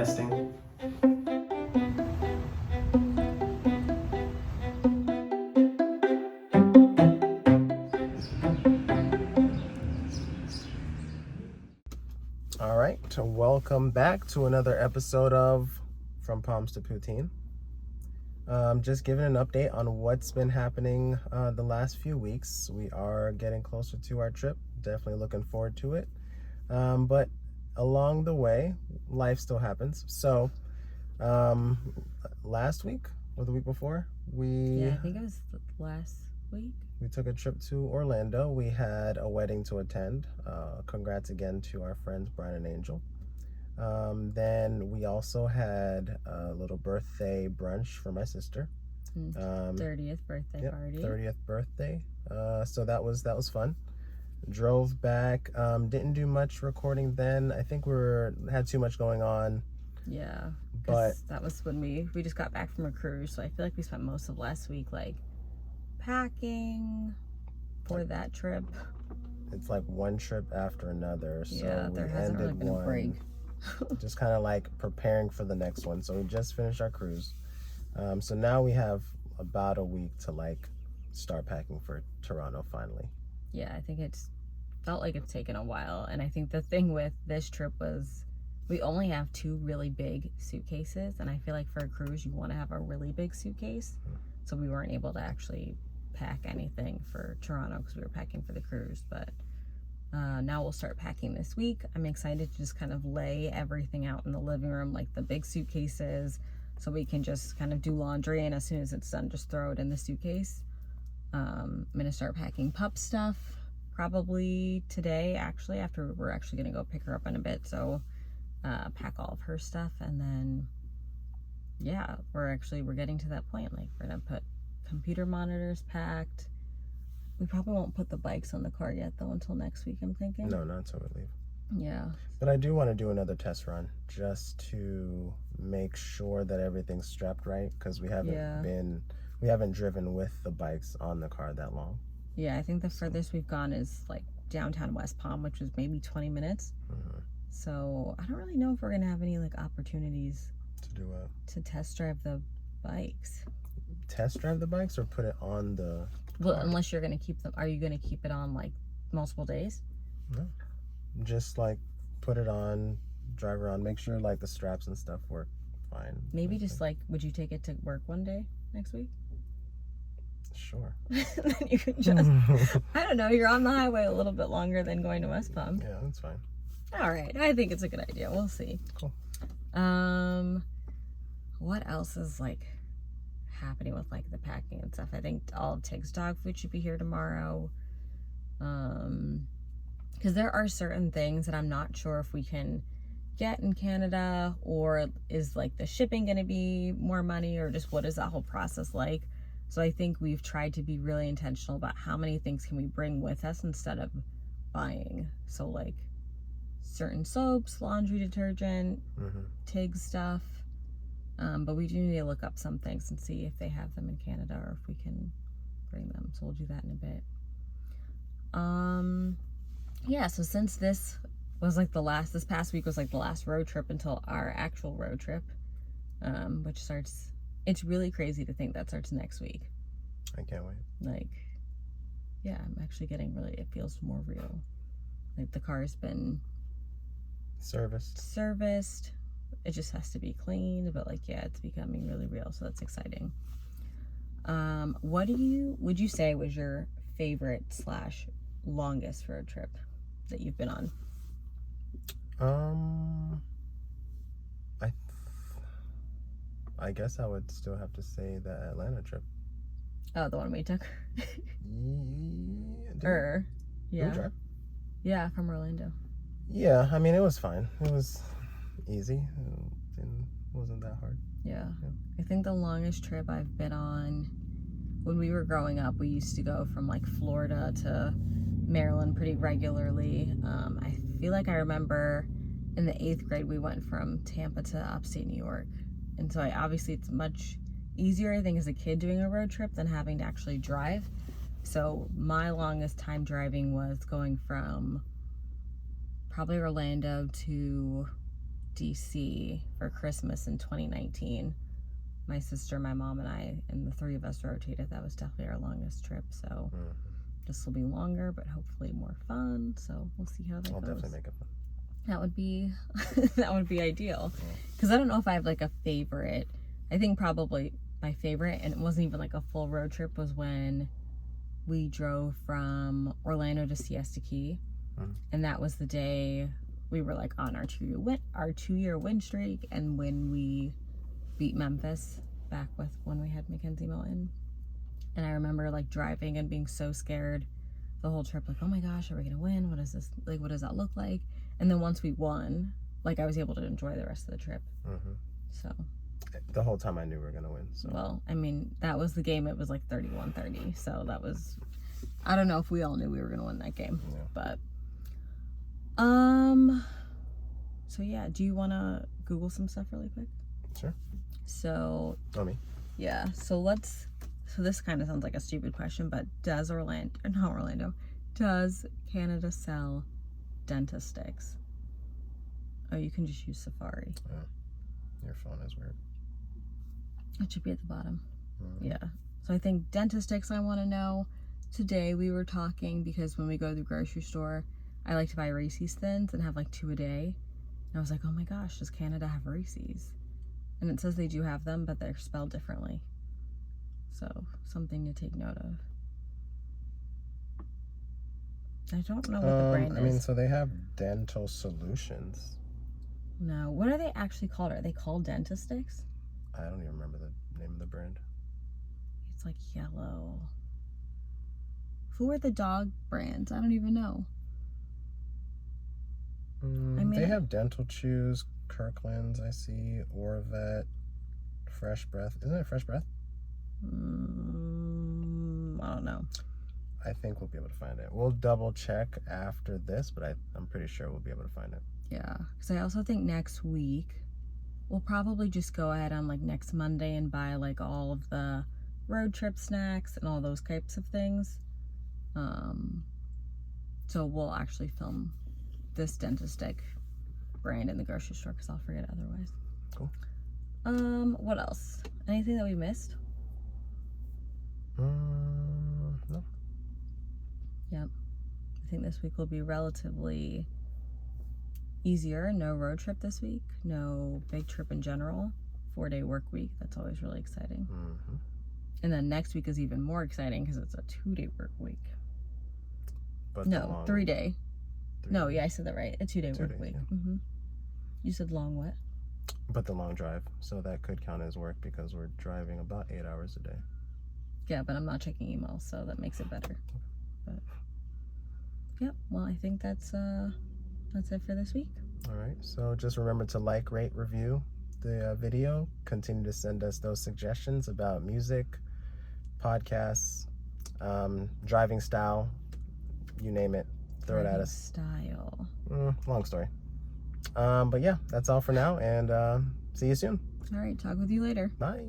Testing. All right, welcome back to another episode of From Palms to Poutine. Just giving an update on what's been happening the last few weeks. We are getting closer to our trip. Definitely looking forward to it. But along the way, life still happens. So last week or the week before, I think it was last week. We took a trip to Orlando. We had a wedding to attend. Congrats again to our friends Brian and Angel. Then we also had a little birthday brunch for my sister. 30th birthday party. 30th birthday. So that was fun. Drove back. Didn't do much recording then. I think had too much going on. Yeah, but that was when we just got back from a cruise. So I feel like we spent most of last week like packing for that trip. It's like one trip after another. So yeah, there hasn't really been a break. Just kind of like preparing for the next one. So we just finished our cruise. So now we have about a week to like start packing for Toronto finally. Yeah, I think it's felt like it's taken a while. And I think the thing with this trip was we only have 2 really big suitcases. And I feel like for a cruise, you want to have a really big suitcase. So we weren't able to actually pack anything for Toronto because we were packing for the cruise. But now we'll start packing this week. I'm excited to just kind of lay everything out in the living room, like the big suitcases, so we can just kind of do laundry, and as soon as it's done, just throw it in the suitcase. I'm gonna start packing pup stuff probably today, actually, after we're actually gonna go pick her up in a bit. So pack all of her stuff, and then yeah, we're getting to that point. Like we're gonna put computer monitors packed. We probably won't put the bikes on the car yet, though, until next week, I'm thinking. No, not until we leave. Yeah. But I do want to do another test run just to make sure that everything's strapped right, because we haven't driven with the bikes on the car that long. Yeah, I think the furthest we've gone is like downtown West Palm, which was maybe 20 minutes. Mm-hmm. So I don't really know if we're going to have any like opportunities to do what? To test drive the bikes. Test drive the bikes or put it on the... Well, unless you're going to keep them. Are you going to keep it on like multiple days? No. Just like put it on, drive around, make sure like the straps and stuff work fine. Maybe just like, would you take it to work one day next week? Sure. Then you can just, I don't know, you're on the highway a little bit longer than going to West Palm. Yeah, that's fine. All right. I think it's a good idea. We'll see. Cool. What else is like happening with like the packing and stuff? I think all of Tig's dog food should be here tomorrow, because there are certain things that I'm not sure if we can get in Canada, or is like the shipping going to be more money, or just what is that whole process like. So I think we've tried to be really intentional about how many things can we bring with us instead of buying. So like certain soaps, laundry detergent, Tig stuff. But we do need to look up some things and see if they have them in Canada or if we can bring them. So we'll do that in a bit. Yeah, so since this was like this past week was like the last road trip until our actual road trip, which starts, it's really crazy to think that starts next week. I can't wait. Like, yeah, I'm actually getting it feels more real. Like the car's been serviced. It just has to be cleaned, but like, yeah, it's becoming really real, so that's exciting. What would you say was your favorite / longest road trip that you've been on? I guess I would still have to say the Atlanta trip. Oh, the one we took? Yeah. Yeah, from Orlando. Yeah, I mean, it was fine. It was easy. It wasn't that hard. Yeah. I think the longest trip I've been on, when we were growing up, we used to go from like Florida to Maryland pretty regularly. I feel like I remember in the 8th grade we went from Tampa to upstate New York, and so obviously it's much easier, I think, as a kid doing a road trip than having to actually drive. So my longest time driving was going from probably Orlando to DC for Christmas in 2019. My sister, my mom, and I, and the three of us rotated. That was definitely our longest trip. So this will be longer, but hopefully more fun. So we'll see how that goes. I'll definitely make it fun. That would be that would be ideal. Because I don't know if I have like a favorite. I think probably my favorite, and it wasn't even like a full road trip, was when we drove from Orlando to Siesta Key. And that was the day we were like on our 2-year win streak, and when we beat Memphis back with when we had Mackenzie Milton. And I remember like driving and being so scared the whole trip, like, oh my gosh, are we gonna win? What is this like? What does that look like? And then once we won, like, I was able to enjoy the rest of the trip. So the whole time I knew we were gonna win. So well, I mean, that was the game. It was like 31-30. So that was, I don't know if we all knew we were gonna win that game, but so yeah, do you want to Google some stuff really quick? Sure. So Me. Yeah, so this kind of sounds like a stupid question, but does Canada sell dentist sticks? Oh, you can just use Safari. Your phone is weird. It should be at the bottom. Yeah. So I think dentist sticks, I want to know. Today we were talking because when we go to the grocery store, I like to buy Reese's Thins and have like 2 a day. And I was like, oh my gosh, does Canada have Reese's? And it says they do have them, but they're spelled differently. So something to take note of. I don't know what the brand is. I mean, so they have dental solutions. No, what are they actually called? Are they called dentist sticks? I don't even remember the name of the brand. It's like yellow. Who are the dog brands? I don't even know. I mean, they have Dental Chews, Kirkland's, I see, Orvet, Fresh Breath. Isn't it Fresh Breath? I don't know. I think we'll be able to find it. We'll double check after this, but I'm pretty sure we'll be able to find it. Yeah, because I also think next week we'll probably just go ahead on like next Monday and buy like all of the road trip snacks and all those types of things. So we'll actually film this dentist stick brand in the grocery store because I'll forget otherwise. Cool. What else? Anything that we missed? No. Yep. I think this week will be relatively easier. No road trip this week. No big trip in general. 4-day work week. That's always really exciting. And then next week is even more exciting because it's a 2-day work week. But no, 3-day. No, yeah, I said that right. A 2-day work week. Yeah. You said long what? But the long drive. So that could count as work because we're driving about 8 hours a day. Yeah, but I'm not checking emails, so that makes it better. But yeah, well, I think that's it for this week. All right. So just remember to like, rate, review the video. Continue to send us those suggestions about music, podcasts, driving style, you name it. Throw it at us. Style. Long story. But yeah, that's all for now, and see you soon. All right, talk with you later. Bye.